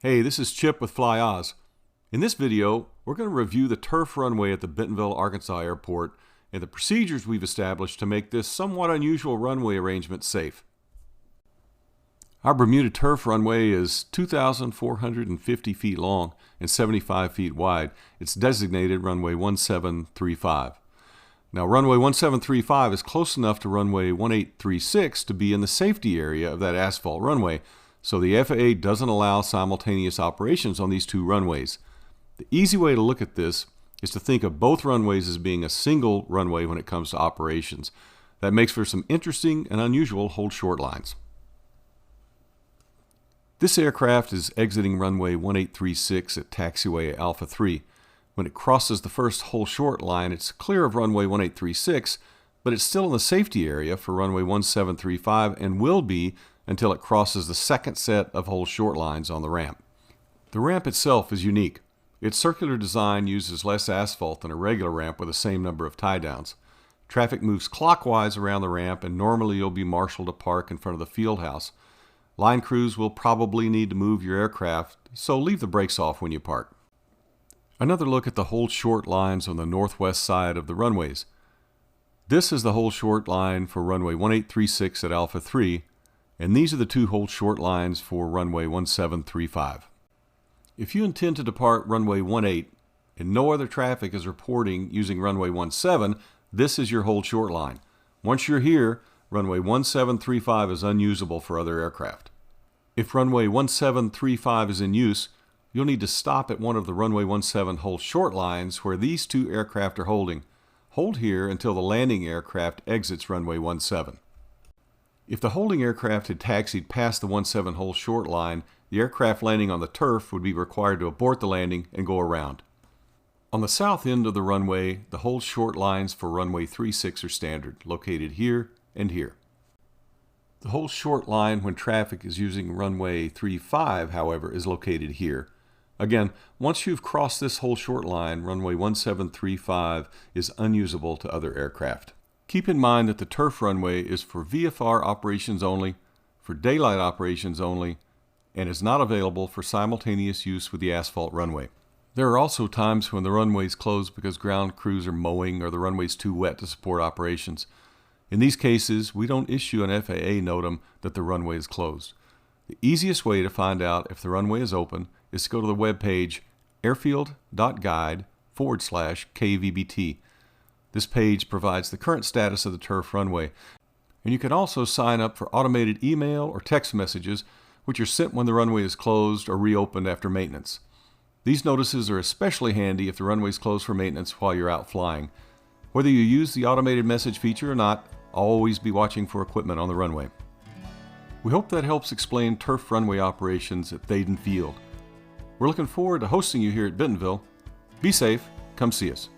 Hey, this is Chip with Fly Oz. In this video, we're going to review the turf runway at the Bentonville, Arkansas airport and the procedures we've established to make this somewhat unusual runway arrangement safe. Our Bermuda turf runway is 2,450 feet long and 75 feet wide. It's designated runway 1735. Now, runway 1735 is close enough to runway 1836 to be in the safety area of that asphalt runway, so the FAA doesn't allow simultaneous operations on these two runways. The easy way to look at this is to think of both runways as being a single runway when it comes to operations. That makes for some interesting and unusual hold short lines. This aircraft is exiting runway 1836 at Taxiway Alpha 3. When it crosses the first hold short line, it's clear of runway 1836, but it's still in the safety area for runway 1735 and will be until it crosses the second set of hold short lines on the ramp. The ramp itself is unique. Its circular design uses less asphalt than a regular ramp with the same number of tie downs. Traffic moves clockwise around the ramp, and normally you'll be marshaled to park in front of the field house. Line crews will probably need to move your aircraft, so leave the brakes off when you park. Another look at the hold short lines on the northwest side of the runways. This is the hold short line for runway 1836 at Alpha 3, and these are the two hold short lines for runway 1735. If you intend to depart runway 18 and no other traffic is reporting using runway 17, this is your hold short line. Once you're here, runway 1735 is unusable for other aircraft. If runway 1735 is in use, you'll need to stop at one of the runway 17 hold short lines where these two aircraft are holding. Hold here until the landing aircraft exits runway 17. If the holding aircraft had taxied past the 17 hold short line, the aircraft landing on the turf would be required to abort the landing and go around. On the south end of the runway, the hold short lines for runway 36 are standard, located here and here. The hold short line when traffic is using runway 35, however, is located here. Again, once you've crossed this hold short line, runway 1735 is unusable to other aircraft. Keep in mind that the turf runway is for VFR operations only, for daylight operations only, and is not available for simultaneous use with the asphalt runway. There are also times when the runway is closed because ground crews are mowing or the runway is too wet to support operations. In these cases, we don't issue an FAA NOTAM that the runway is closed. The easiest way to find out if the runway is open is to go to the webpage airfield.guide/KVBT. This page provides the current status of the turf runway, and you can also sign up for automated email or text messages which are sent when the runway is closed or reopened after maintenance. These notices are especially handy if the runway is closed for maintenance while you're out flying. Whether you use the automated message feature or not, always be watching for equipment on the runway. We hope that helps explain turf runway operations at Thaden Field. We're looking forward to hosting you here at Bentonville. Be safe. Come see us.